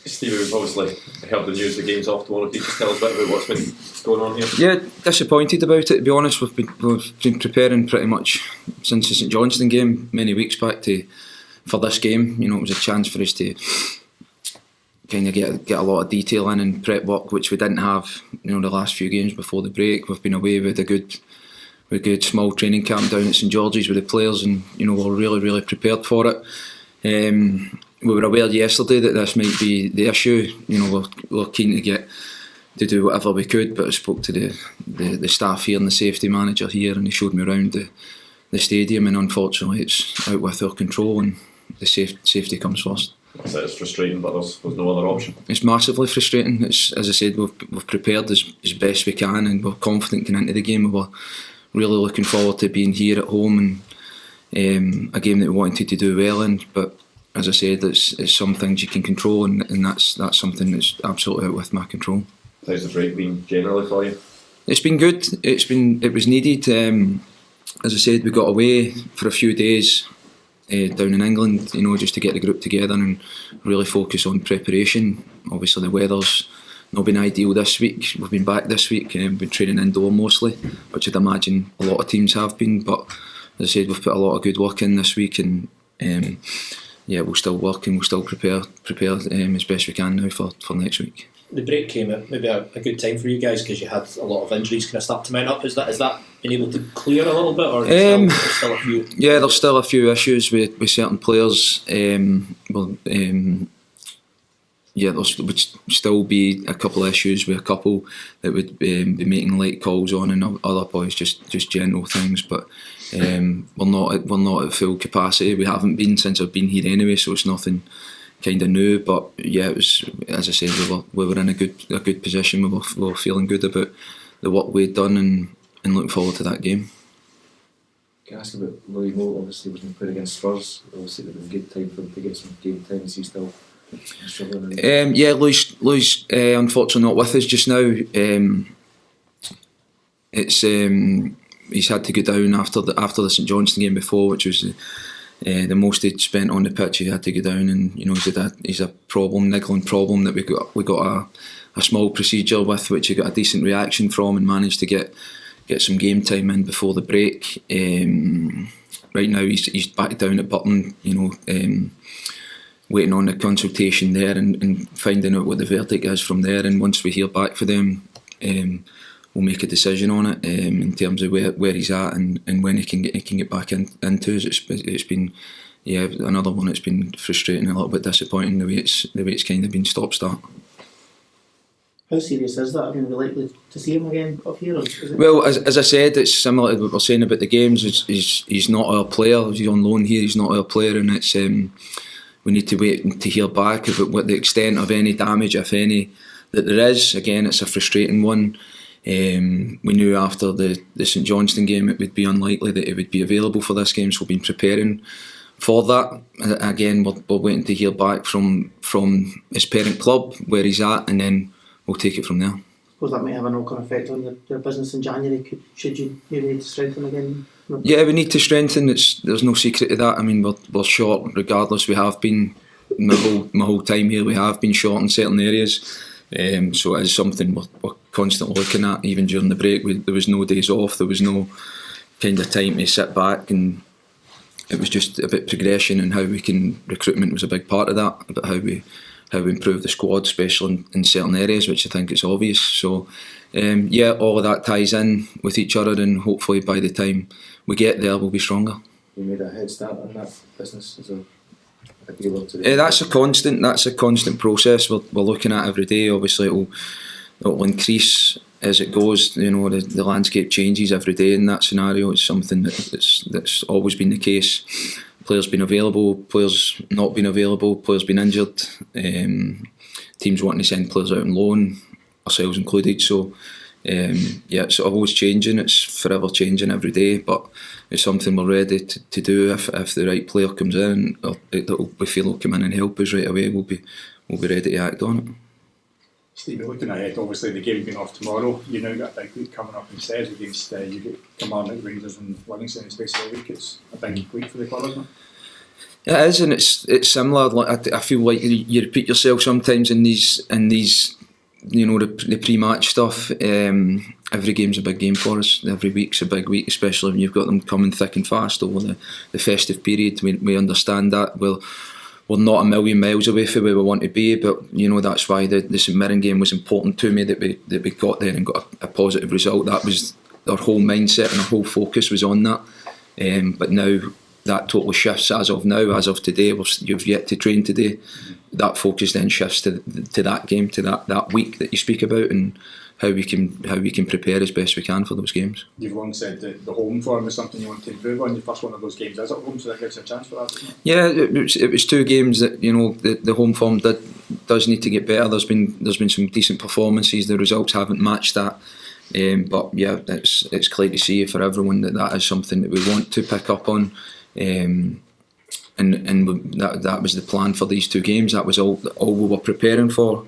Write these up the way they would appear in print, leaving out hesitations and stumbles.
Steve, we've obviously heard the news the game's off tomorrow. Can you just tell us a bit about what's been going on here? Yeah, disappointed about it, to be honest. We've been preparing pretty much since the St Johnstone game many weeks back for this game. You know, it was a chance for us to kind of get a lot of detail in and prep work, which we didn't have, you know, the last few games before the break. We've been away with a good small training camp down at St George's with the players, and you know, we're really prepared for it. We were aware yesterday that this might be the issue. You know, we're keen to do whatever we could, but I spoke to the staff here and the safety manager here, and he showed me around the stadium, and unfortunately it's out with our control, and the safety comes first. So it's frustrating, but there's no other option. It's massively frustrating. It's, as I said, we've prepared as best we can, and we're confident going into the game. We were really looking forward to being here at home, and a game that we wanted to do well in, but as I said, it's some things you can control, and that's something that's absolutely out with my control. How's the break been generally for you? It's been good. It was needed. As I said, we got away for a few days down in England, you know, just to get the group together and really focus on preparation. Obviously, the weather's not been ideal this week. We've been back this week and been training indoor mostly, which I'd imagine a lot of teams have been. But as I said, we've put a lot of good work in this week, and yeah, we'll still work and we'll still prepare as best we can now for next week. The break came at maybe a good time for you guys because you had a lot of injuries kind of start to mount up. Is that been able to clear a little bit, or there's still a few? Yeah, there's still a few issues with certain players. Yeah, there would still be a couple of issues with a couple that would be making late calls on, and other boys just general things. But we're not at full capacity. We haven't been since I've been here anyway, so it's nothing kind of new. But yeah, it was, as I said, we were in a good position. We were feeling good about the work we'd done, and looking forward to that game. Can I ask about Louis Moult? Obviously, wasn't playing against Spurs. Obviously, it would have been a good time for him to get some game time. Is he still struggling? Yeah, Louis unfortunately not with us just now. He's had to go down after the St Johnstone game before, which was the most he'd spent on the pitch. He had to go down, and you know, he's a niggling problem that we got a small procedure with, which he got a decent reaction from, and managed to get some game time in before the break. Right now he's back down at Burton, you know, waiting on the consultation there and finding out what the verdict is from there. And once we hear back from them, we'll make a decision on it in terms of where he's at and when he can get back into us. It's been another one that's been frustrating, a little bit disappointing the way it's kind of been stop-start. How serious is that? Are we likely to see him again up here? Well, as I said, it's similar to what we're saying about the games. He's not our player. He's on loan here. He's not our player, and it's we need to wait to hear back about what the extent of any damage, if any, that there is. Again, it's a frustrating one. We knew after the St Johnstone game it would be unlikely that it would be available for this game, so we've been preparing for that. Again, we're waiting to hear back from his parent club where he's at, and then we'll take it from there. I suppose that might have a knock-on effect on your business in January. Should you need to strengthen again? No. Yeah, we need to strengthen. There's no secret to that. I mean, we're short regardless. We have been my whole time here. We have been short in certain areas. So it is something we're constantly looking at. Even during the break, there was no days off. There was no kind of time to sit back, and it was just about progression and how we can. Recruitment was a big part of that. About how we improve the squad, especially in certain areas, which I think is obvious. So all of that ties in with each other, and hopefully by the time we get there, we'll be stronger. You made a head start on that business as a dealer today. That's a constant process. We're looking at every day. Obviously, it'll increase as it goes. You know, the landscape changes every day in that scenario. It's something that's always been the case. Players been available, players not been available, players been injured, teams wanting to send players out on loan, ourselves included. So it's always changing. It's forever changing every day, but it's something we're ready to do if the right player comes in, or that we feel will come in and help us right away. We'll be ready to act on it. Steve, looking ahead, obviously the game being off tomorrow, you now got a big week coming up instead against you get Kilmarnock, Rangers and Livingston in the space of a week. It's a big week for the club, isn't It is, and it's similar. Like I feel like you repeat yourself sometimes in these the pre-match stuff. Every game's a big game for us. Every week's a big week, especially when you've got them coming thick and fast over the festive period. We understand that. We're not a million miles away from where we want to be, but that's why the St Mirren game was important to me, that we got there and got a positive result. That was our whole mindset and our whole focus was on that. But now that totally shifts as of today. You've yet to train today. That focus then shifts to that game, to that week that you speak about, and how we can prepare as best we can for those games. You've long said that the home form is something you want to improve on. Your first one of those games is at home, so that gives you a chance for that, doesn't it? Yeah, it was 2 games that the home form does need to get better. There's been some decent performances. The results haven't matched that. But yeah, it's clear to see for everyone that is something that we want to pick up on. And that was the plan for these 2 games. That was all we were preparing for.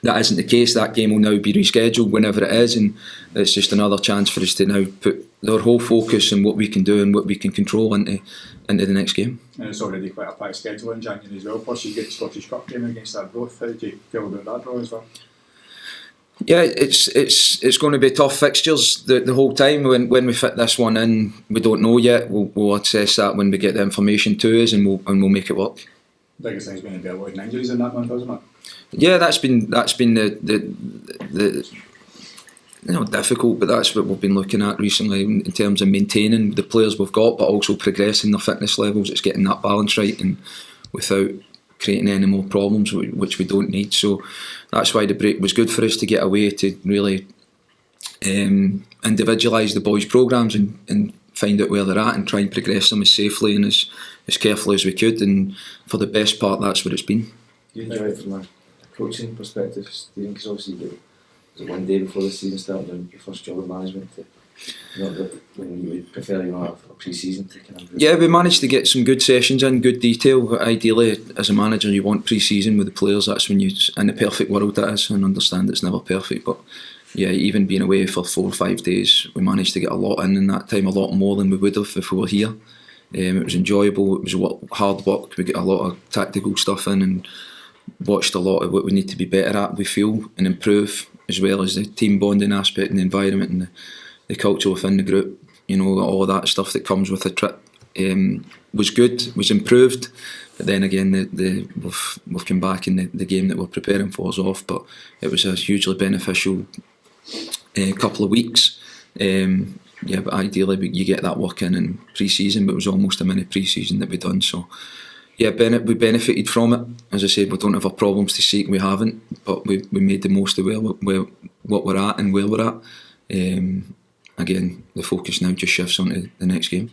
That isn't the case. That game will now be rescheduled whenever it is, and it's just another chance for us to now put our whole focus on what we can do and what we can control into the next game. And it's already quite a packed schedule in January as well. Plus you get the Scottish Cup game against Arbroath. How do you feel about that draw as well? Yeah, it's going to be tough fixtures the whole time. When we fit this one in, we don't know yet. We'll assess that when we get the information to us, and we'll make it work. The biggest thing's going to be avoiding injuries in that month, isn't it? Yeah, that's been the difficult, but that's what we've been looking at recently in terms of maintaining the players we've got, but also progressing their fitness levels. It's getting that balance right, and without creating any more problems, which we don't need. So that's why the break was good for us, to get away, to really individualise the boys' programmes and find out where they're at and try and progress them as safely and as carefully as we could. And for the best part, that's what it's been. You enjoy it from a coaching perspective, Stephen, because obviously you was it one day before the season started and your first job of management, when you would prefer a pre-season to kind of... Yeah, we managed to get some good sessions in, good detail. Ideally, as a manager, you want pre-season with the players. That's when in the perfect world that is, and understand it's never perfect, but yeah, even being away for 4 or 5 days, we managed to get a lot in that time, a lot more than we would have if we were here. It was enjoyable, it was hard work. We got a lot of tactical stuff in and watched a lot of what we need to be better at, we feel, and improve, as well as the team bonding aspect and the environment and the culture within the group. All of that stuff that comes with a trip was good, was improved. But then again, we've come back and the game that we're preparing for is off. But it was a hugely beneficial couple of weeks. But ideally you get that work in pre-season, but it was almost a mini pre-season that we done. So yeah, we benefited from it. As I said, we don't have our problems to seek, we haven't, but we made the most of what we're at and where we're at. Again, the focus now just shifts onto the next game.